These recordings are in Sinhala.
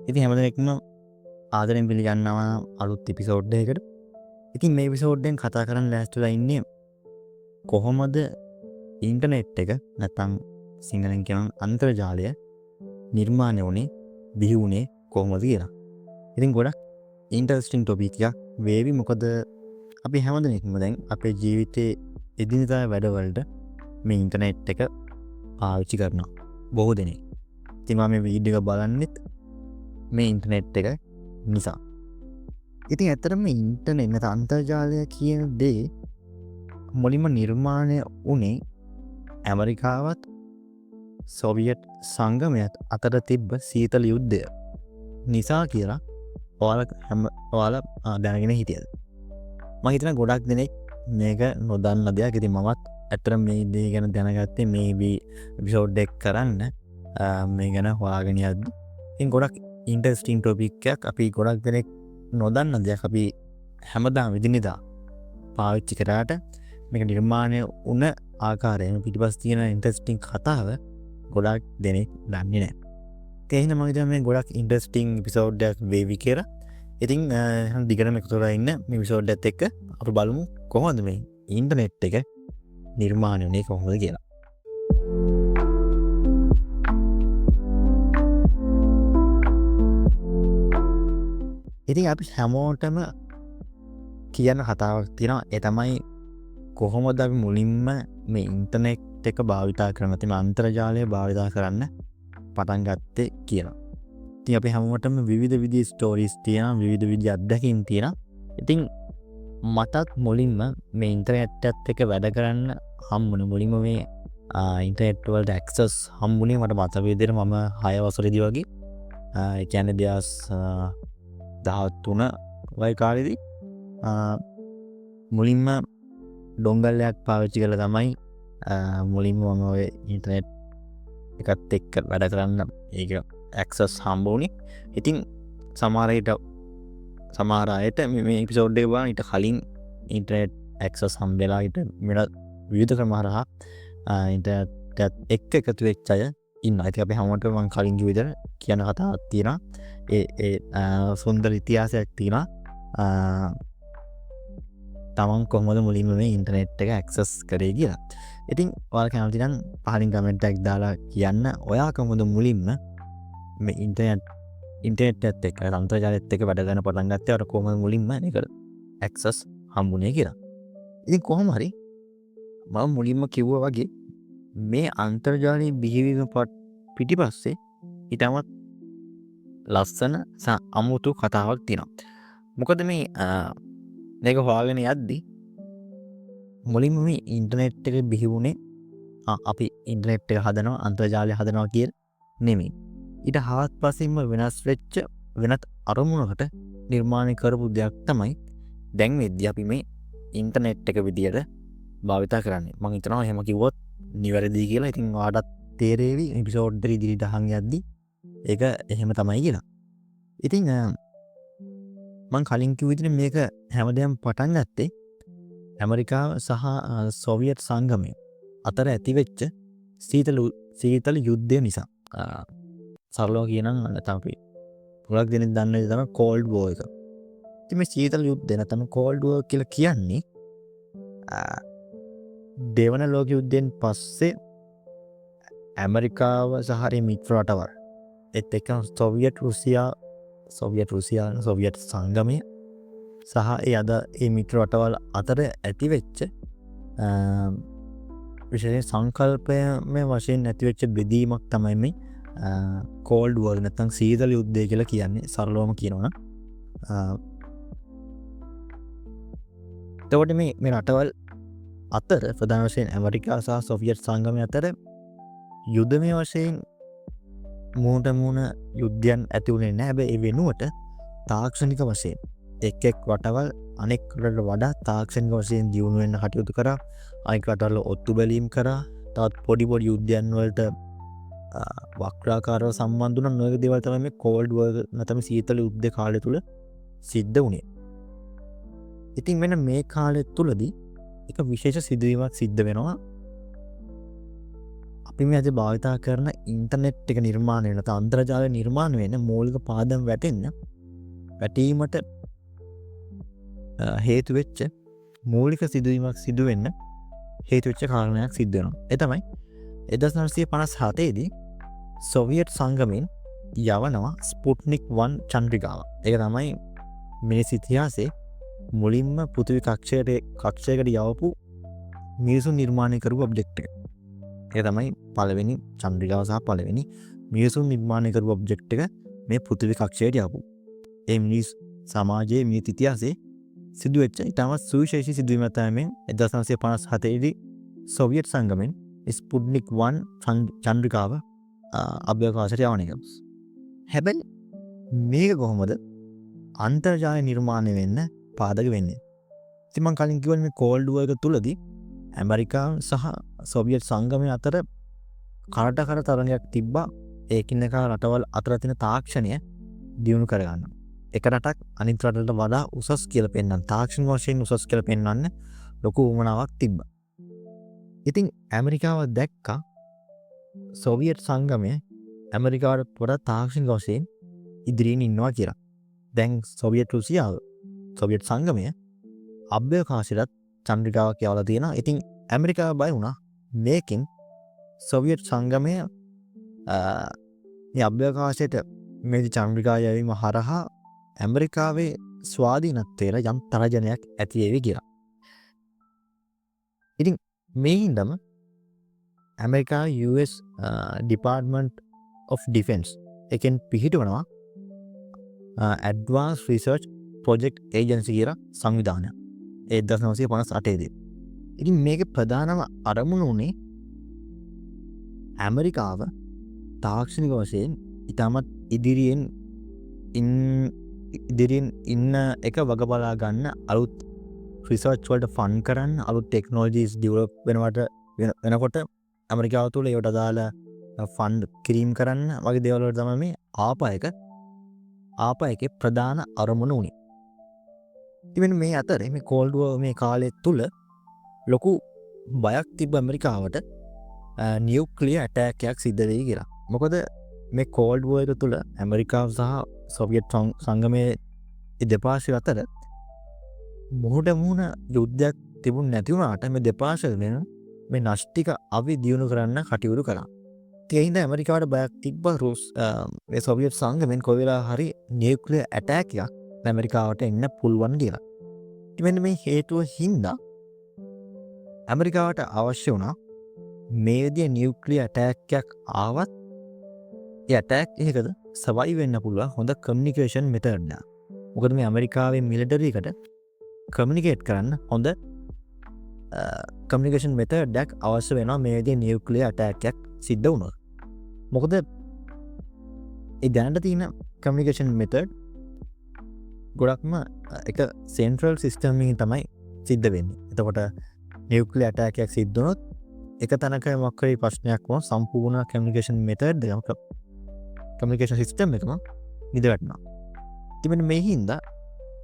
ඉතින් හැමදෙනෙක්ම ආදරෙන් පිළිගන්නවා අලුත් එපිසෝඩ් එකකට. ඉතින් මේ එපිසෝඩ් එකෙන් කතා කරන්න ලෑස්තිලා ඉන්නේ කොහොමද ඉන්ටර්නෙට් එක නැත්නම් සිංහලෙන් කියන අන්තර්ජාලය නිර්මාණය වුණේ, බිහි වුණේ කොහොමද කියලා. ඉතින් ගොඩක් ඉන්ටරෙස්ටිං ටොපික් එකක් වේවි. මොකද අපි හැමදෙනෙක්ම දැන් අපේ ජීවිතයේ එදිනෙදා වැඩවලට මේ ඉන්ටර්නෙට් එක පාවිච්චි කරනවා. බොහෝ දෙනෙක්. ඉතින් මම මේ වීඩියෝ එක බලන්නෙත් මේ ඉන්ටර්නෙට් එක නිසා. ඉතින් ඇත්තටම මේ ඉන්ටර්නෙට් නැත්නම් අන්තර්ජාලය කියන දේ මුලින්ම නිර්මාණය වුණේ ඇමරිකාවත් සෝවියට් සංගමයත් අතර තිබ්බ සීතල යුද්ධය නිසා කියලා ඔයාලා දැනගෙන හිටියද? මම හිතනවා ගොඩක් දෙනෙක් මේක නොදන්න දෙයක්. ඉතින් මමත් ඇත්තටම මේ දේ ගැන දැනගත්තේ මේ එපිසෝඩ් එක කරන්න මේ ගැන හොයාගෙන යද්දි. ඉතින් ගොඩක් ඉන්ටරෙස්ටිං ටොපික් එකක්. අපි ගොඩක් දෙනෙක් නොදන්න දෙයක් අපි හැමදාම එදිනෙදා පාවිච්චි කරාට මේක නිර්මාණය වුණ ආකාරය පිටිපස්ස තියෙන ඉන්ටරෙස්ටිං කතාව ගොඩක් දෙනෙක් දන්නේ නැහැ. ඒ හින්දා මම හිතනවා මේ ගොඩක් ඉන්ටරෙස්ටිං එපිසෝඩ් එකක් වේවි කියලා. ඉතින් දිගටම එකතු වෙලා ඉන්න මේ එපිසෝඩ් එකත් එක්ක අපි බලමු කොහොමද මේ ඉන්ටර්නෙට් එක නිර්මාණය වුණේ කොහොමද කියලා. ඉතින් අපි හැමෝටම කියන කතාවක් තියෙනවා. ඒ තමයි කොහොමද අපි මුලින්ම මේ ඉන්ටර්නෙට් එක භාවිතා කරන්න, නැත්නම් අන්තර්ජාලය භාවිතා කරන්න පටන් ගත්තේ කියලා. ඉතින් අපි හැමෝටම විවිධ විදිහේ ස්ටෝරිස් තියෙනවා, විවිධ විදිහේ අත්දැකීම් තියෙනවා. ඉතින් මටත් මුලින්ම මේ ඉන්ටර්නෙට් එකත් එක්ක වැඩ කරන්න හම්බුනේ. මුලින්ම මේ ඉන්ටර්නෙට් වලට ඇක්සස් හම්බුනේ මට මතක විදිහට මම 6 වසරේදී වගේ. ඒ කියන්නේ 2013 වගේ කාලෙදී මුලින්ම ඩොංගල්ලයක් පාවිච්චි කරලා තමයි මුලින්ම මම ඔය ඉන්ටර්නෙට් එකත් එක්ක වැඩ කරන්න ඒක ඇක්සස් හම්බ වුණේ. ඉතින් සමහර අයට මේ එපිසෝඩ් එක බලන ඊට කලින් ඉන්ටර්නෙට් ඇක්සස් හම්බෙලා ඊට මෙන්න විවිධ ක්‍රම හරහා ඉන්ටර්නෙට් එක්ක එකතු වෙච්ච අය ඉන්නවා. ඉතින් අපි හැමෝටම මම කලින් කිව්ව විදිහට කියන කතාවක් තියෙනවා. ඒ සුන්දර ඉතිහාසයක් තියෙනවා. තමන් කොහොමද මුලින්ම මේ ඉන්ටර්නෙට් එක ඇක්සස් කරේ කියලා. ඉතින් ඔයාලා කැමති නම් පහලින් කමෙන්ට් එකක් දාලා කියන්න ඔයා කොහොමද මුලින්ම මේ ඉන්ටර්නෙට් එකත් එක්ක අන්තර්ජාලයත් එක්ක වැඩ කරන්න පටන් ගත්තේ? ඔයාලා කොහොමද මුලින්ම මේකට ඇක්සස් හම්බුනේ කියලා. ඉතින් කොහොම හරි මම මුලින්ම කිව්වා වගේ මේ අන්තර්ජාලයේ බිහිවීම පිටිපස්සේ ඊටමත් ලස්සන අමුතු කතාවක් තියෙනවා. මොකද මේක හොයාගෙන යද්දි මුලින්ම මේ ඉන්ටර්නෙට් එක බිහි වුණේ අපි ඉන්ටර්නෙට් එක හදනවා, අන්තර්ජාලය හදනවා කියලා නෙමෙයි. ඊට හාත්පසින්ම වෙනස් වෙච්ච වෙනත් අරමුණකට නිර්මාණය කරපු දෙයක් තමයි දැන් වෙද්දී අපි මේ ඉන්ටර්නෙට් එක විදියට භාවිතා කරන්නේ. මම හිතනවා එහෙම කිව්වොත් නිවැරදි කියලා. ඉතින් ඔයාලට තේරෙවි එපිසෝඩ් එක ඉදිරියට අහන් යද්දි ඒක එහෙම තමයි කියලා. ඉතින් මම කලින් කිව්ව විදිහට මේක හැමදේම පටන් ගත්තේ ඇමරිකාව සහ සෝවියට් සංගමය අතර ඇතිවෙච්ච සීතල යුද්ධය නිසා. සරලව කියනම් නැත්නම් අපි ගොඩක් දෙනෙක් දන්න දේ තමයි කෝල්ඩ් වෝ එක. ඉතින් මේ සීතල යුද්ධය නැත්නම් කෝල්ඩ් වෝ කියලා කියන්නේ දෙවන ලෝක යුද්ධයෙන් පස්සේ ඇමරිකාව සහ මිත්‍ර රටවල් ඒත් එක්ක සෝවියට් සංගමය සහ ඒ මිත්‍ර රටවල් අතර ඇතිවෙච්ච විශේෂ සංකල්පමය වශයෙන් ඇතිවෙච්ච බෙදීමක් තමයි මේ කෝල්ඩ් වෝර් නැත්නම් සීතල යුද්ධය කියලා කියන්නේ, සරලවම කියනවනම්. එතකොට මේ රටවල් අතර ප්‍රධාන වශයෙන් ඇමරිකාව සහ සෝවියට් සංගමය අතර යුද්ධමය වශයෙන් මුහුණට මුහුණ යුද්ධයන් ඇති වුණේ නැහැ. හැබැයි ඒ වෙනුවට තාක්ෂණික වශයෙන් එක් රටවල් අනෙක් රටවල් වඩා තාක්ෂණික වශයෙන් දියුණු වෙන්න කටයුතු කරා. අනෙක් රටවල් ඔත්තු බැලීම් කරා. තවත් පොඩි යුද්ධයන් වලට වක්‍රාකාරව සම්බන්ධ වුණා. නොයෙක් දේවල් තමයි මේ කෝල්ඩ් වෝර් නැත්නම් සීතල යුද්ධ කාලය තුල සිද්ධ වුණේ. ඉතින් මෙන්න මේ කාලය තුලදී එක විශේෂ සිදුවීමක් සිද්ධ වෙනවා. අපි මේ අද භාවිතා කරන ඉන්ටර්නෙට් එක නිර්මාණය වෙන නැත්නම් අන්තර්ජාලය නිර්මාණය වෙන මූලික පාදම් වැටීමට හේතු වෙච්ච මූලික සිදුවීමක් සිදු වෙන්න හේතු වෙච්ච කාරණයක් සිද්ධ වෙනවා. ඒ තමයි 1957 දී සෝවියට් සංගමයෙන් යවනවා ස්පුට්නික් 1 චන්ද්‍රිකාව. ඒක තමයි මිනිස් ඉතිහාසයේ මුලින්ම පෘථිවි කක්ෂයකට යවපු මිනිසුන් නිර්මාණය කරපු ඔබ්ජෙක්ට් එක. ඒක තමයි පළවෙනි චන්ද්‍රිකාව සහ පළවෙනි මිනිසුන් නිර්මාණය කරපු ඔබ්ජෙක්ට් එක මේ පෘථිවි කක්ෂයට යවපු. ඒ මිනිස් සමාජයේ මිනිස් ඉතිහාසයේ සිදුවෙච්ච ඉතාමත් සුවිශේෂී සිදුවීමක් තමයි 1957 දී සෝවියට් සංගමයෙන් ස්පුට්නික් 1 චන්ද්‍රිකාව අභ්‍යවකාශයට යවන එක. හැබැයි මේක කොහොමද අන්තර්ජාලය නිර්මාණය වෙන්න පාදක වෙන්නේ? ඉතින් මම කලින් කිව්වා මේ කෝල්ඩ් වෝර් එක තුලදී ඇමරිකාව සහ සෝවියට් සංගමය අතර කරට කර තරණයක් තිබ්බා ඒකිනෙක රටවල් අතර තියෙන තාක්ෂණය දියුණු කරගන්න. එක රටක් අනිත් රටට වඩා උසස් කියලා පෙන්වන්න තාක්ෂණ වශයෙන් උසස් කියලා පෙන්වන්න ලොකු උවමනාවක් තිබ්බා. ඉතින් ඇමරිකාව දැක්කා සෝවියට් සංගමය ඇමරිකාවට වඩා තාක්ෂණික වශයෙන් ඉදිරියෙන් ඉන්නවා කියලා. දැන් සෝවියට් රුසියාව සෝවියට් සංගමය අභ්‍යවකාශයට චන්ද්‍රිකාවක් යවලා තියෙනවා. ඉතින් ඇමරිකාව බය වුණා මේකෙන් සෝවියට් සංගමය මේ අභ්‍යවකාශයට මේ චන්ද්‍රිකාව යවීම හරහා ඇමරිකාවේ ස්වාධීනත්වයට යම් තරජනයක් ඇති වේවි කියලා. ඉතින් මේ හින්දාම America US Department of Defense එකෙන් පිහිටවනවා Advanced Research Project Agency කියලා සංවිධානයක්. 1958 දී. ඉතින් මේකේ ප්‍රධානම අරමුණ උනේ ඇමරිකාව තාක්ෂණික වශයෙන් ඉතාමත් ඉදිරියෙන් ඉන්න එක වග බලා ගන්න අලුත් රිසර්ච් වලට ෆන්ඩ් කරන්න අලුත් ටෙක්නොලොජිස් ඩෙවලොප් වෙනකොට ඇමරිකාව තුළ ඒවට අදාළ ෆන්ඩ් කිරීම කරන්න වගේ දේවල් වලට තමයි මේ ආපයකේ ප්‍රධාන අරමුණ උනේ. ඉතින් මේ අතරේ මේ කෝල්ඩ් වෝර් මේ කාලය තුල ලොකු බයක් තිබ්බ ඇමරිකාවට නියුක්ලියර් ඇටැක් එකක් සිද්ධ වෙයි කියලා. මොකද මේ කෝල්ඩ් වෝර් එක තුල ඇමරිකාව සහ සෝවියට් සංගමයේ දෙපාර්ශ්ව අතර මුහුණ මුහුණ යුද්ධයක් තිබුණ නැති වුණාට මේ දෙපාර්ශ්ව වෙන මේ නාස්තික අවි දියුණු කරන්න කටයුතු කළා. ඒ හින්දා ඇමරිකාවට බයක් තිබ්බ මේ සෝවියට් සංගමෙන් කොයි වෙලාව හරි නියුක්ලියර් ඇටැක් එකක් ඇමරිකාවට එන්න පුළුවන් කියලා. ඉතින් මේ හේතුව හින්දා ඇමරිකාවට අවශ්‍ය වුණා මේ විදිහේ නියුක්ලියර් ඇටැක් එකක් ආවත් ඒ ඇටැක් එකකට සර්වයිව් වෙන්න පුළුවන් හොඳ කමියුනිකේෂන් මෙතඩ් එකක්. මොකද මේ ඇමරිකාවේ මිලිටරි එකට කමියුනිකේට් කරන්න හොඳ කමියුනිකේෂන් මෙතඩ් එකක් අවශ්‍ය වෙනවා මේ විදිහේ නියුක්ලියර් ඇටැක් එකක් සිද්ධ වුණොත්. මොකද ඒ දැනට තියෙන කමියුනිකේෂන් මෙතඩ් ගොඩක්ම එක සෙන්ට්‍රල් සිස්ටම් එකකින් තමයි සිද්ධ වෙන්නේ. එතකොට නියුක්ලියර් ඇටැක් එකක් සිද්ධ වුණොත් එක තැනක මොකක් හරි ප්‍රශ්නයක් වුණොත් සම්පූර්ණ කමියුනිකේෂන් මෙතඩ් එක කමියුනිකේෂන් සිස්ටම් එකම නිද වැටෙනවා. ඉතින් මේ හින්දා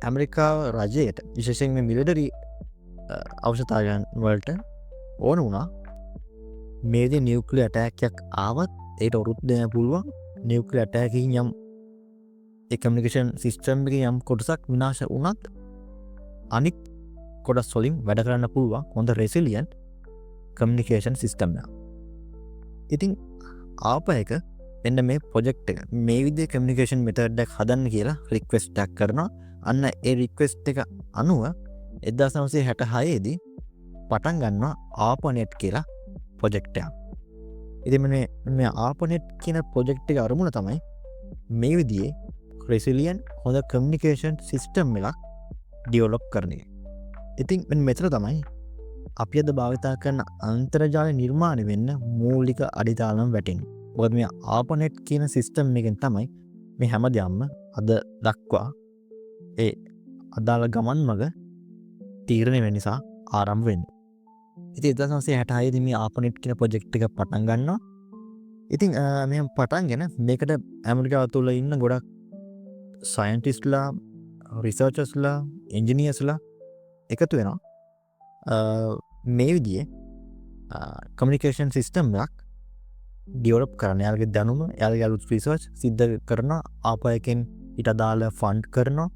ඇමරිකාව රජයට විශේෂයෙන් මේ මිලිටරි අවශ්‍යතාවයන් වලට ඕන වුණා මේ විදිහේ නියුක්ලියර් ඇටැක් එකක් ආවත් ඒකට උරුත් දෙන්න පුළුවන් නියුක්ලියර් ඇටැක් එකකින් යම් ඒ කමියුනිකේෂන් සිස්ටම් එකේ යම් කොටසක් විනාශ වුණත් අනිත් කොටස් වලින් වැඩ කරන්න පුළුවන් හොඳ රෙසිලියන්ට් කමියුනිකේෂන් සිස්ටම් එක. ඉතින් ආපයක එන්න මේ ප්‍රොජෙක්ට් එක මේ විදිහේ කමියුනිකේෂන් මෙතඩ් එකක් හදන්න කියලා රික්වෙස්ට් එකක් කරනවා. අන්න ඒ රික්වෙස්ට් එක අනුව 1966 දී පටන් ගන්නවා ආපනෙට් කියලා ප්‍රොජෙක්ට් එකක්. ඉතින් මේ ආපනෙට් කියන ප්‍රොජෙක්ට් එක අරමුණ තමයි මේ විදිහේ රෙසිලියන්ට් හොඳ කමියුනිකේෂන් සිස්ටම් එකක් ඩෙවලොප් කරන එක. ඉතින් මෙතන තමයි අපි අද භාවිතා කරන අන්තර්ජාල නිර්මාණය වෙන්න මූලික අඩිතාලම වැටෙන්නේ. මොකද මේ ආපනෙට් කියන සිස්ටම් එකෙන් තමයි මේ හැමදේම අද දක්වා ඒ අදාළ ගමන් මඟ තීරණය වෙන නිසා ආරම්භ වෙන්නේ. ඉතින් 1966 දී මේ ආපනෙට් කියන ප්‍රොජෙක්ට් එක පටන් ගන්නවා. ඉතින් මෙහෙම පටන්ගෙන මේකට ඇමරිකාව තුළ ඉන්න ගොඩක් සයන්ටිස්ට්ලා, රිසර්චර්ස්ලා, එන්ජිනියර්ස්ලා එකතු වෙනවා. මේ විදිහේ කමියුනිකේෂන් සිස්ටම් එකක් ඩියවලප් කරන්න යාලගේ දැනුම යාලගේ අලුත් රිසර්ච් සිද්ධ කරන ආපයකෙන් ඊට අදාළ ෆන්ඩ් කරනවා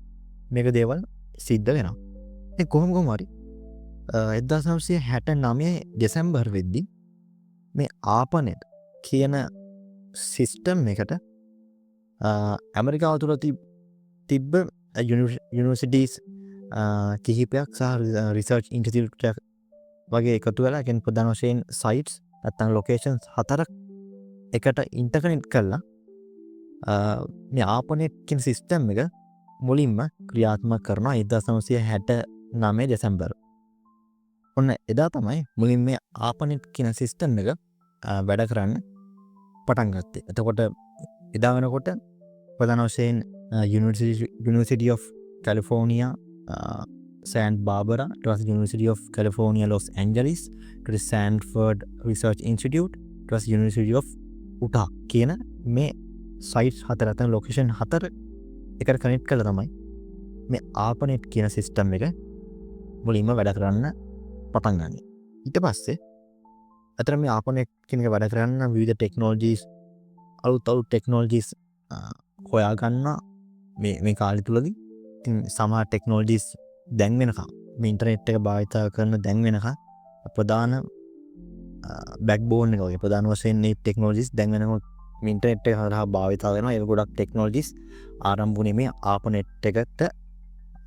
මේක දේවල් සිද්ධ වෙනවා. ඒ කොහොම හරි 1969 දෙසැම්බර් වෙද්දි මේ ආපනෙට් කියන සිස්ටම් එකට ඇමරිකාව තුළ තිබ්බ යුනිවර්සිටීස් කිහිපයක් සහ රිසර්ච් ඉන්ස්ටිටියුට් වගේ එකතු වෙලා එකෙන් ප්‍රධාන වශයෙන් සයිට්ස් නැත්නම් ලොකේෂන්ස් 4ක් එකට ඉන්ටර්කනෙක්ට් කරලා මේ ආපනෙට් කියන සිස්ටම් එක මුලින්ම ක්‍රියාත්මක කරනවා 1969 දෙසැම්බර්. ඔන්න එදා තමයි මුලින් මේ ආපනෙට් කියන සිස්ටම් එක වැඩ කරන්න පටන් ගත්තේ. එතකොට එදා වෙනකොට ප්‍රධාන වශයෙන් University of California Santa Barbara, it was University of California Los Angeles, it was Stanford Research Institute, it was University of Utah කියන මේ සයිට්ස් 4 නැත්නම් ලොකේෂන් 4 එකට කනෙක්ට් කරලා තමයි මේ ආපනෙට් කියන සිස්ටම් එක මුලින්ම වැඩ කරන්න පටන් ගන්න. ඊට පස්සේ අතර මේ ආපනෙට් කියන එක වැඩ කරන්න විවිධ ටෙක්නොලොජිස් අලුත් ටෙක්නොලොජිස් හොයා ගන්න මේ කාලය තුලදී. ඉතින් සමහර ටෙක්නොලොජිස් දැන් වෙනකම් මේ ඉන්ටර්නෙට් එක භාවිත කරන දැන් වෙනකම් ප්‍රධාන බෑක්බෝන් එක වගේ ප්‍රධාන වශයෙන් මේ ටෙක්නොලොජිස් දැන් වෙනකම් මේ ඉන්ටර්නෙට් එක හරහා භාවිත වෙනවා. ඒක ගොඩක් ටෙක්නොලොජිස් ආරම්භ වුණේ මේ ආපනෙට් එකට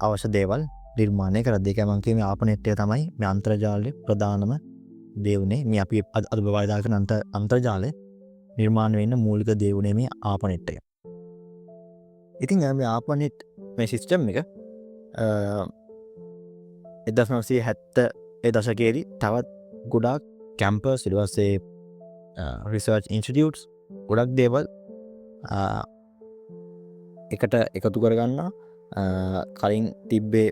අවශ්‍ය දේවල් නිර්මාණය කරද්දී. ඒක මම කියන්නේ ආපනෙට් එක තමයි මේ අන්තර්ජාලයේ ප්‍රධානම දේ උනේ. මේ අපි අද භාවිත කරන අන්තර්ජාලය නිර්මාණය වෙන්න මූලික දේ උනේ මේ ආපනෙට් එක. ඉතින් මේ ආපනෙට් මේ සිස්ටම් එක 1970 දශකයේදී තවත් ගොඩාක් කැම්පස් ඊට පස්සේ රිසර්ච් ඉන්ස්ටිටියුට්ස් ගොඩක් දේවල් එකට එකතු කරගන්නවා. කලින් තිබ්බේ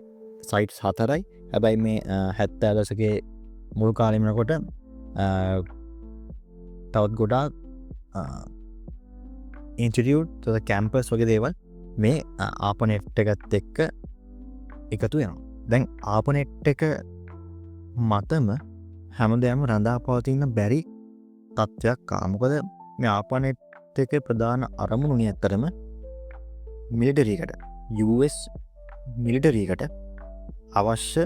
සයිට්ස් 4යි. හැබැයි මේ 70 දශකයේ මුල් කාලෙම වෙනකොට තවත් ගොඩාක් ඉන්ස්ටිටියුට් කැම්පස් වගේ දේවල් මේ ආපනෙට් එකත් එක්ක එකතු වෙනවා. දැන් ආපනෙට් එක මතම හැමදේම රඳා පවතින බැරි තත්ත්වයක් ආවා. මොකද මේ ආපනෙට් එකේ ප්‍රධාන අරමුණුනේ ඇත්තරම මිලිටරි එකට US මිලිටරි එකට අවශ්‍ය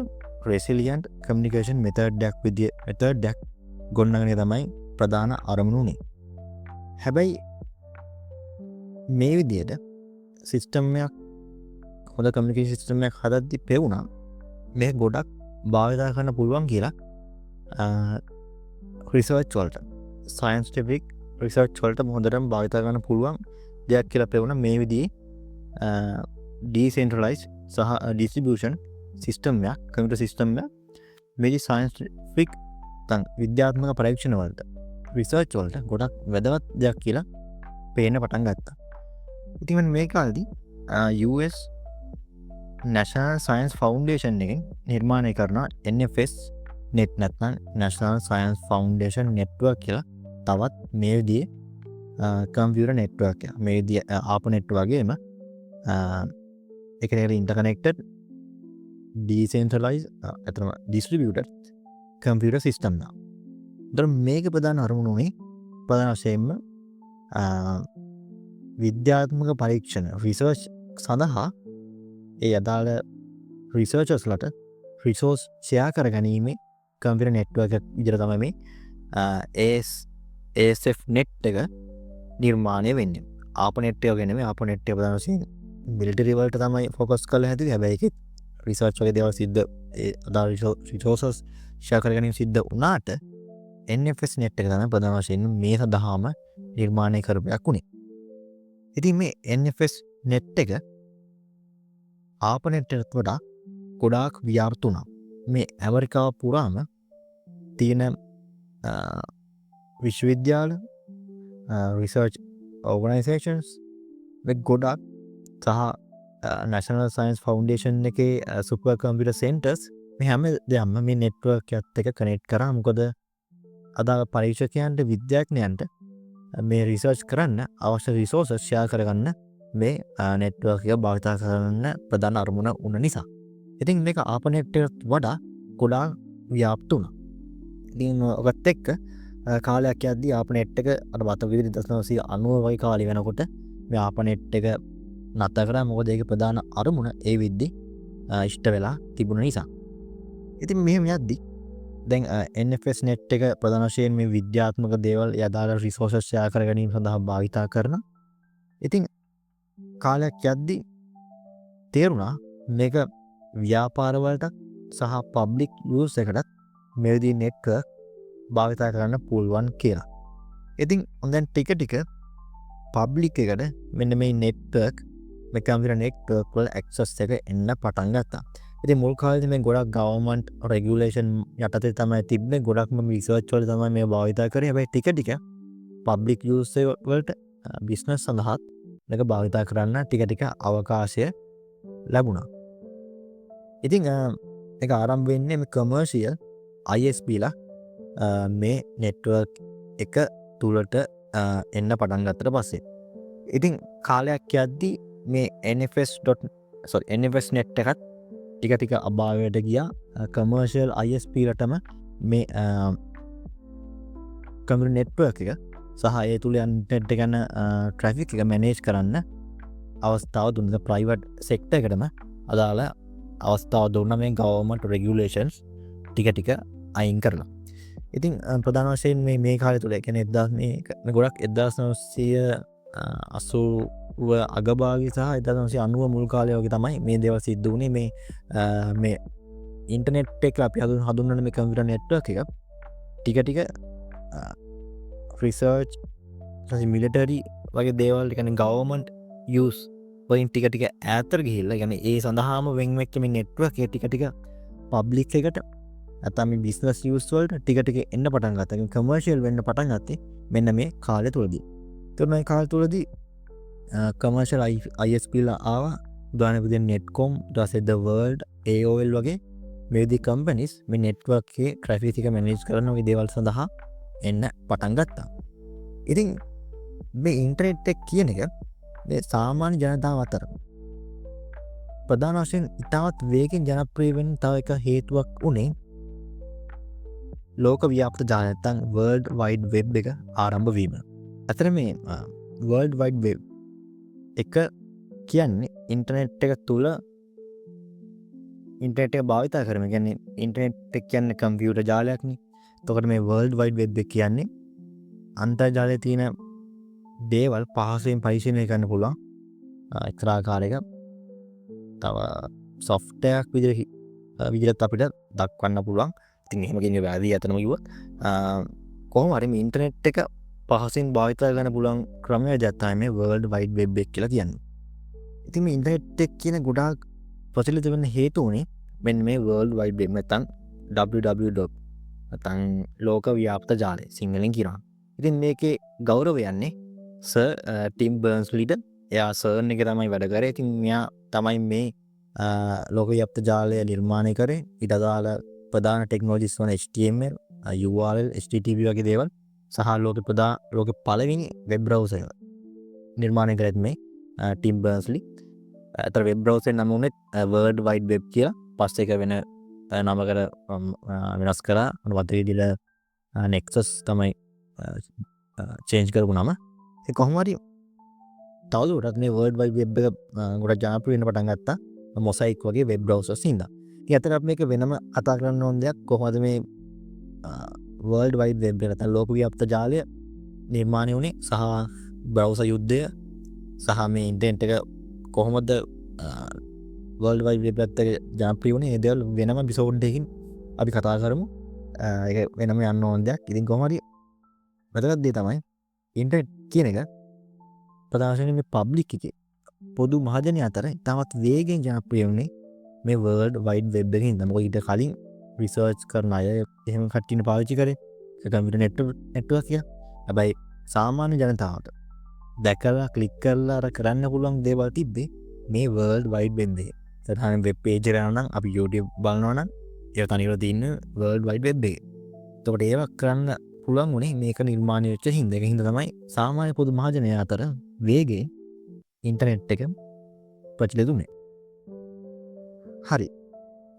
රෙසිලියන්ට් කමියුනිකේෂන් මෙතඩ් එකක් ගොඩනගන තමයි ප්‍රධාන අරමුණුනේ. හැබැයි මේ විදිහට සිස්ටම් එකක් හොඳ කමියුනිකේෂන් සිස්ටම් එකක් හදද්දි පෙවුණා මේ ගොඩක් භාවිත කරන්න පුළුවන් කියලා රිසර්ච් වලට සයන්ටිෆික් රිසර්ච් වලට හොඳටම භාවිත කරන්න පුළුවන් දෙයක් කියලා පෙවුණා මේ විදිහේ ඩිසෙන්ට්‍රලයිස් සහ ඩිස්ට්‍රිබියුෂන් සිස්ටම් එකක් කම්පියුටර් සිස්ටම් එකක් මේ සයන්ටිෆික් විද්‍යාත්මක පරීක්ෂණ වලට රිසර්ච් වලට ගොඩක් වැදගත් දෙයක් කියලා පේන්න පටන් ගත්තා. ඉතින් මේ කාලේදී US National Science Foundation එකෙන් නිර්මාණය කරන NFS net නැත්නම් National Science Foundation Network කියලා තවත් මේ විදිහේ කම්පියුටර් නෙට්වර්ක් එකක්. මේ විදිහේ ආපනෙට් වගේම ඒකට ඉන්ටර්කනෙක්ටඩ් ඩිසෙන්ට්‍රලයිස් අතන ඩිස්ට්‍රිබියුටඩ් කම්පියුටර් සිස්ටම් එක. ඒතර මේක ප්‍රධාන අරමුණ උනේ ප්‍රධාන වශයෙන්ම විද්‍යාත්මක පරීක්ෂණ රිසර්ච් සඳහා ඒ අදාළ රිසර්චර්ස්ලට රිසෝස් ෂෙයා කර ගැනීමේ කම්පියුටර් නෙට්වර්ක් එකක් විදිහට තමයි මේ ASF net එක නිර්මාණය වෙන්නේ. ආපනෙට් එක ගැන මේ ආපනෙට් එක ප්‍රධාන වශයෙන් මිලිටරි වලට තමයි ફોකස් කරලා හැදුවේ. හැබැයි ඒකේ රිසර්ච් වගේ දේවල් සිද්ධ ඒ අදාළ රිසෝසස් ෂෙයා කර ගැනීම සිද්ධ වුණාට NFS net එක තමයි ප්‍රධාන වශයෙන් මේ සඳහාම නිර්මාණය කරපයක් උනේ. ඉතින් මේ NFS net එක ආපනෙට් එකට වඩා ගොඩාක් ව්‍යාප්ත වුණා. මේ ඇමරිකාව පුරාම තියෙන විශ්වවිද්‍යාල රිසර්ච් ඕගනයිසේෂන්ස් මේ ගොඩක් සහ National Science Foundation එකේ සුපර් කම්පියුටර් සෙන්ටර්ස් මේ හැම දෙයක්ම මේ නෙට්වර්ක් එකත් එක්ක කනෙක්ට් කරා. මොකද අදාළ පරීක්ෂකයන්ට විද්‍යාඥයන්ට මේ රිසර්ච් කරන්න අවශ්‍ය රිසෝසස් ෂෙයා කරගන්න මේ නෙට්වර්ක් එක භාවිත කරන්න ප්‍රධාන අරමුණ වුණ නිසා. ඉතින් මේක ආපනෙට් එකට වඩා ගොඩාක් ව්‍යාප්ත වුණා. ඉතින් ඔකත් එක්ක කාලයක් යද්දී ආපනෙට් එක අර වත විදිහට 1990 වගේ කාලේ වෙනකොට මේ ආපනෙට් එක නතර කරා. මොකද ඒක ප්‍රධාන අරමුණ ඒ විද්දි ඉෂ්ට වෙලා තිබුණ නිසා. ඉතින් මෙහෙම යද්දී දැන් NFS net එක ප්‍රධාන වශයෙන් මේ විද්‍යාත්මක දේවල් යදාළ රිසෝසස් ෂෙයා කර ගැනීම සඳහා භාවිතා කරනවා. ඉතින් කාලයක් යද්දී තේරුණා මේක ව්‍යාපාර වලට සහ පබ්ලික් යූස් එකටත් මේ විදිහේ නෙට්වර්ක් භාවිතා කරන්න පුළුවන් කියලා. ඉතින් දැන් ටික ටික පබ්ලික් එකට මෙන්න මේ නෙට්වර්ක් මේ කම්පියුටර් නෙට්වර්ක් වල ඇක්සස් එක එන්න පටන් ගත්තා. ඉතින් මුල් කාලේදී මේ ගොඩක් ගවර්න්මන්ට් රෙගියුලේෂන් යටතේ තමයි තිබ්බේ. ගොඩක්ම රිසර්ච් වල තමයි මේ භාවිතා කරේ. හැබැයි ටික ටික පබ්ලික් යූස් වලට බිස්නස් සඳහාත් මේක භාවිතා කරන්න ටික ටික අවකාශය ලැබුණා. ඉතින් ඒක ආරම්භ වෙන්නේ මේ කමර්ෂියල් ISP ලා මේ නෙට්වර්ක් එක තුලට එන්න පටන් ගත්තට පස්සේ. ඉතින් කාලයක් යද්දී මේ NFS net එකත් ටික ටික අභාවයට ගියා. කමර්ෂියල් ISP ලටම මේ කම්පියුටර් නෙට්වර්ක් එක සහ ඒ තුල ඉන්ටර්නෙට් එක යන ට්‍රැෆික් එක මැනේජ් කරන්න අවස්ථාව දුන්නා. ප්‍රයිවට් සෙක්ටර් එකටම අදාළ අවස්ථාව දුන්නා මේ ගවර්න්මන්ට් රෙගියුලේෂන්ස් ටික ටික අයින් කරලා. ඉතින් ප්‍රධාන වශයෙන් මේ කාලය තුල කියන්නේ 1000 ගොඩක් 1980 අගභාගයේ සහ 1990 මුල් කාලය වගේ තමයි මේ දේවල් සිද්ධ වුණේ. මේ ඉන්ටර්නෙට් එක අපි හඳුන්වන මේ කම්පියුටර් නෙට්වර්ක් එක ටික ටික රිසර්ච් මිලිටරි වගේ දේවල් කියන්නේ ගවර්න්මන්ට් යූස් වලින් ටික ටික ඈතට ගිහිල්ලා කියන්නේ ඒ සඳහාම වෙන් වෙච්ච මේ නෙට්වර්ක් එක ටික ටික පබ්ලික් එකට නැත්නම් මේ බිස්නස් යූස් වලට ටික ටික එන්න පටන් ගත්තා. ඒ කමර්ෂියල් වෙන්න පටන් ගත්තේ මෙන්න මේ කාලය තුලදී. ඒතර මේ කාලය තුලදී කමර්ෂියල් ISP ලා ආවා. උදාහරණයක් විදිහට netcom, ඊට පස්සේ the world, AOL වගේ මේ විදිහේ කම්පැනිස් මේ නෙට්වර්ක් එකේ ට්‍රැෆික් එක මැනේජ් කරන ওই දේවල් සඳහා එන්න පටන් ගත්තා. ඉතින් මේ ඉන්ටර්නෙට් එක කියන එක මේ සාමාන්‍ය ජනතාව අතර ප්‍රධාන වශයෙන් ඉතාමත් වේගෙන් ජනප්‍රිය වෙන තව එක හේතුවක් උනේ ලෝක ව්‍යාප්ත ජාලය නැත්නම් World Wide Web එක ආරම්භ වීම. අතර මේ World Wide Web එක කියන්නේ ඉන්ටර්නෙට් එක තුල ඉන්ටර්නෙට් එක භාවිත කරන. කියන්නේ ඉන්ටර්නෙට් එක කියන්නේ කම්පියුටර් ජාලයක්නේ. එතකොට මේ World Wide Web එක කියන්නේ අන්තර්ජාලයේ තියෙන දේවල් පහසුවෙන් පරිශීලනය කරන්න පුළුවන් එක්තරා ආකාරයක තව software එකක් විදිහට අපිට දක්වන්න පුළුවන්. ඉතින් එහෙම කියන්නේ වැරදි අතනම කිව්වොත් කොහොම හරි මේ ඉන්ටර්නෙට් එක පහසුවෙන් භාවිත කරන්න පුළුවන් ක්‍රමයක් තමයි මේ World Wide Web එක කියලා කියන්නේ. ඉතින් මේ ඉන්ටර්නෙට් එක කියන ගොඩාක් ප්‍රචලිත වෙන්න හේතු උනේ මෙන්න මේ World Wide Web නැත්නම් www. නැත්නම් ලෝක ව්‍යාප්ත ජාලය සිංහලෙන් කියනවා. ඉතින් මේකේ ගෞරවය යන්නේ සර් ටිම් බර්න්ස්-ලීට. එයා සර්න් එක තමයි වැඩ කරේ. ඉතින් මෙයා තමයි මේ ලෝක ව්‍යාප්ත ජාලය නිර්මාණය කරේ. ඊට අදාළ ප්‍රධාන ටෙක්නොලොජිස් වන HTML, URL, HTTP වගේ දේවල් සහ ලෝක පළවෙනි වෙබ් බ්‍රවුසර් නිර්මාණය කරත් මේ ටිම් බර්න්ස්-ලී. අතර වෙබ් බ්‍රවුසර් නම උනේ World Wide Web කියලා. පස්සේ ඒක වෙන නමකට වෙනස් කරා. මොනවද විදිහට Nexus තමයි චේන්ජ් කරපු නම. ඒ කොහොම හරි තවදුරටත් මේ World Wide Web එක ගොඩක් ජනප්‍රිය වෙන්න පටන් ගත්තා. Mosaic වගේ වෙබ් බ්‍රවුසර්ස් හින්දා. ඉතින් අතට අපි මේක වෙනම කතා කරන්න ඕන දෙයක් කොහොමද මේ World Wide Web එක නැත්නම් ලෝක ව්‍යාප්ත ජාලය නිර්මාණය වුණේ සහ බ්‍රවුසර් යුද්ධය සහ මේ ඉන්ටර්නෙට් එක කොහොමද World Wide Web එකට ජනප්‍රිය වුණේ? මේ දේවල් වෙනම එපිසෝඩ් එකකින් අපි කතා කරමු. ඒක වෙනම යන්න ඕන දෙයක්. ඉතින් කොහොම හරි වැදගත් දේ තමයි ඉන්ටර්නෙට් කියන එක ප්‍රධාන වශයෙන් මේ පබ්ලික් එකේ පොදු මහජනය අතර ඉතාමත් වේගෙන් ජනප්‍රිය වුණේ මේ World Wide Web එකකින්. මොකද ඊට කලින් රිසර්ච් කරන අය එහෙම කට්ටියන පාවිච්චි කරේ කම්පියුටර් නෙට්වර්ක් එක. හැබැයි සාමාන්‍ය ජනතාවට දැකලා ක්ලික් කරලා අර කරන්න පුළුවන් දේවල් තිබ්බේ මේ World Wide Web එකේ. සාමාන්‍ය වෙබ් පේජ් එකට යනවා නම් අපි YouTube බලනවා නම් ඒක තනියම තියෙන World Wide Web එකේ. එතකොට ඒව කරන්න පුළුවන් උනේ මේක නිර්මාණය වෙච්ච හින්දා. ඒක හින්දා තමයි සාමාන්‍ය පොදු මහජනය අතර වේගයෙන් ඉන්ටර්නෙට් එක ප්‍රචලිත වුණේ. හරි.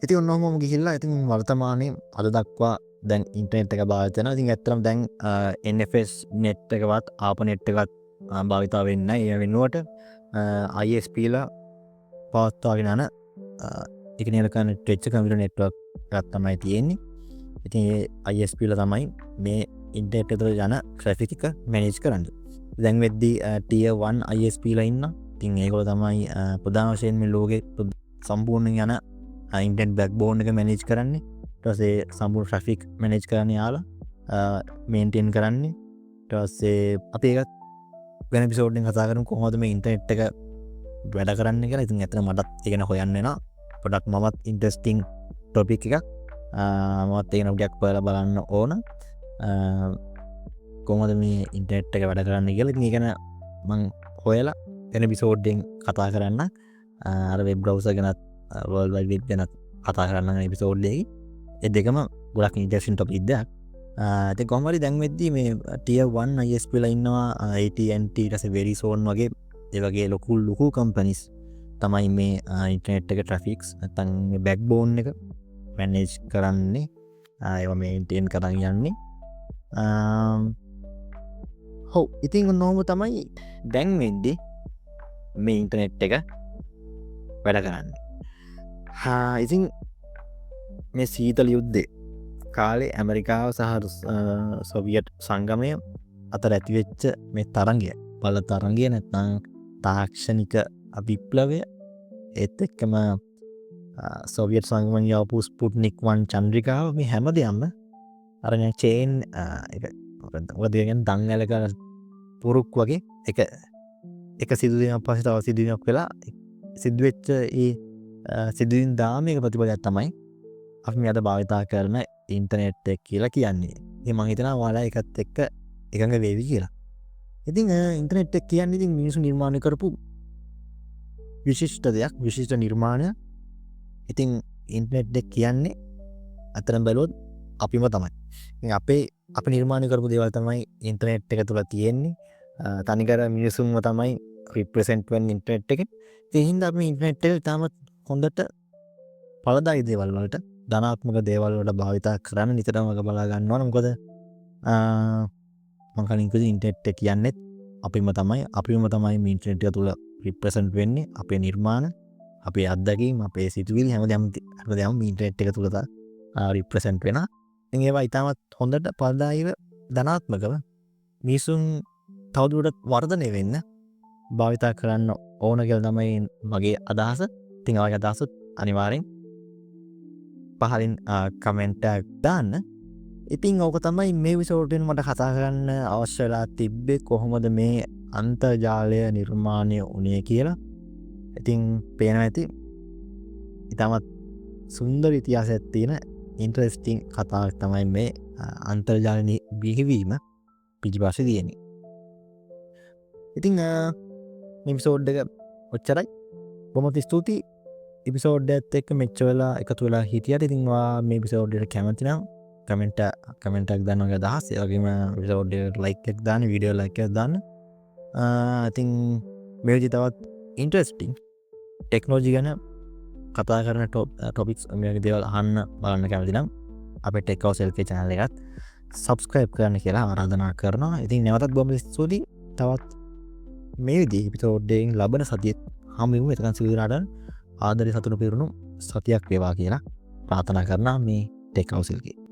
ඉතින් ඔන්නෝම ගිහිල්ලා ඉතින් වර්තමානයේ අද දක්වා දැන් ඉන්ටර්නෙට් එක භාවිත වෙනවා. ඉතින් ඇත්තටම දැන් NFS net එකවත් ආප net එකවත් භාවිතා වෙන්නේ නැහැ. ඒ වෙනුවට ISP ලා පවත්වාගෙන යන එක නිලකන ටෙච් කම්පියුටර් නෙට්වර්ක් එකක් තමයි තියෙන්නේ. ඉතින් ඒ ISP ලා තමයි මේ ඉන්ටර්නෙට් එකට යන ට්‍රැෆික් එක මැනේජ් කරන්නේ. දැන් වෙද්දී tier 1 ISP ලා ඉන්නවා. ඉතින් ඒගොල්ලෝ තමයි ප්‍රධාන වශයෙන් මේ ලෝකේ සම්පූර්ණයෙන් යන ඉන්ටර්නෙට් බෑක්බෝන් එක මැනේජ් කරන්නේ. ඊට පස්සේ සම්පූර්ණ ට්‍රැෆික් මැනේජ් කරන්නේ යාලා මේන්ටේන් කරන්නේ. ඊට පස්සේ අපි ඒකත් වෙන එපිසෝඩ් එකකින් කතා කරමු කොහොමද මේ ඉන්ටර්නෙට් එක වැඩ කරන්නේ කියලා. ඉතින් ඇත්තට මටත් ඒක ගැන හොයන්න වෙනවා. පොඩක් මමත් ඉන්ට්‍රස්ටිං ටොපික් එකක්. මමත් ඒක ටිකක් බලන්න ඕන. කොහොමද මේ ඉන්ටර්නෙට් එක වැඩ කරන්නේ කියලා. ඉතින් ඒක ගැන මම හොයලා වෙන එපිසෝඩ් එකකින් කතා කරන්න. අර වෙබ් බ්‍රවුසර් ගැනත් වර්ල්ඩ් වයිඩ් වෙබ් ගැනත් කතා කරන්න එපිසෝඩ් එකකින්. ඒ දෙකම ගොඩක් ඉන්ට්‍රස්ටිං ටොපික් දෙයක්. ඉතින් කොහොම හරි දැන් වෙද්දී මේ tier 1 ISP ලා ඉන්නවා. AT&T ඊට පස්සේ Verizon වගේ ඒ වගේ ලොකු කම්පැනිස් තමයි මේ ඉන්ටර්නෙට් එක ට්‍රැෆික්ස් නැත්නම් මේ බෑක්බෝන් එක මැනේජ් කරන්නේ. ඒවා මේන්ටේන් කරන් යන්නේ. ඔව් ඉතින් ඔන්නෝම තමයි දැන් වෙද්දී මේ ඉන්ටර්නෙට් එක වැඩ කරන්නේ. ඉතින් මේ සීතල යුද්ධේ කාලේ ඇමරිකාව සහ සොවියට් සංගමය අතර ඇතිවෙච්ච මේ තරංගය බල තරංගය නැත්නම් තාක්ෂණික විප්ලවය ඒත් එක්කම සොවියට් සංගමයෙන් යවපු ස්පුට්නික් 1 චන්ද්‍රිකාව මේ හැම දෙයක්ම අර චේන් එක මොකද කියන්නේ දංගලක පුරුක් වගේ එක සිදුවීමක් පස්සේ තව සිදුවීමක් වෙලා සිදුවෙච්ච ඒ සිදුවීම් දාමයක ප්‍රතිඵලයක් තමයි අපි මේ අද භාවිතා කරන ඉන්ටර්නෙට් එක කියලා කියන්නේ. ඉතින් මම හිතනවා ඔයාලා ඒකත් එක්ක එකඟ වේවි කියලා. ඉතින් ඉන්ටර්නෙට් එක කියන්නේ ඉතින් මිනිස්සු නිර්මාණය කරපු විශිෂ්ට දෙයක්, විශිෂ්ට නිර්මාණයක්. ඉතින් ඉන්ටර්නෙට් එක කියන්නේ අතරම බැලුවොත් අපිම තමයි. ඉතින් අපි නිර්මාණය කරපු දේවල් තමයි ඉන්ටර්නෙට් එක තුල තියෙන්නේ. තනිකර මිනිසුන්ව තමයි රිප්‍රසෙන්ට් වෙන්නේ ඉන්ටර්නෙට් එකේ. ඒ හින්දා අපි ඉන්ටර්නෙට් එක තාමත් හොඳට ඵලදායී දේවල් වලට ධනාත්මක දේවල් වලට භාවිතා කරන්න නිතරම බලා ගන්න ඕන. මොකද මම කලින් කිව්වා ඉන්ටර්නෙට් එක කියන්නේ අපිම තමයි මේ ඉන්ටර්නෙට් එක තුල රිප්‍රසෙන්ට් වෙන්නේ. අපේ නිර්මාණ, අපේ අත්දැකීම්, අපේ සිතුවිලි හැමදේම මේ ඉන්ටර්නෙට් එක තුල රිප්‍රසෙන්ට් වෙනවා. ඉතින් ඒවා ඉතාමත් හොඳට ඵලදායීව ධනාත්මකව මිනිසුන් තවදුරටත් වර්ධනය වෙන්න භාවිතා කරන්න ඕන කියලා තමයි මගේ අදහස. ඉතින් ඔයගේ අදහස අනිවාර්යෙන් පහලින් කමෙන්ට් එකක් දාන්න. ඉතින් ඕක තමයි මේ එපිසෝඩ් එකෙන් මට කතා කරන්න අවශ්‍ය වෙලා තිබ්බේ කොහොමද මේ අන්තර්ජාලය නිර්මාණය වුණේ කියලා. ඉතින් පේනවා ඇති ඉතාමත් සුන්දර ඉතිහාසයක් තියෙන ඉන්ටරෙස්ටිං කතාවක් තමයි මේ අන්තර්ජාල බිහිවීම පිටිපස්සේ තියෙන්නේ. ඉතින් මේ එපිසෝඩ් එක ඔච්චරයි. බොහොම ස්තුතියි එපිසෝඩ් එකත් එක්ක මෙච්චර වෙලා එකතු වෙලා හිටියට. ඉතින් ඔයා මේ එපිසෝඩ් එකට කැමති නම් කමෙන්ට් එකක් දාන්න ඔයගේ අදහස්. ඒ වගේම එපිසෝඩ් එකට ලයික් එකක් දාන්න, වීඩියෝ ලයික් එකක් දාන්න. ඉතින් මේ විදිහට තවත් ඉන්ටරෙස්ටිං ටෙක්නොලොජි ගැන කතා කරන ටොපික්ස් මේ වගේ දේවල් අහන්න බලන්න කැමති නම් අපේ ටෙක් හවුස් LK channel එකත් subscribe කරන්න කියලා ආරාධනා කරනවා. ඉතින් නැවතත් බොහොම ස්තුතියි. තවත් මේ විදිහේ එපිසෝඩ් එකකින් ලබන සතියේ හමු වෙමු. එතකන් සියලු දෙනාට ආදරේ සතුට පිරුණු සතියක් වේවා කියලා ප්‍රාර්ථනා කරනවා මේ ටෙක් හවුස් LK.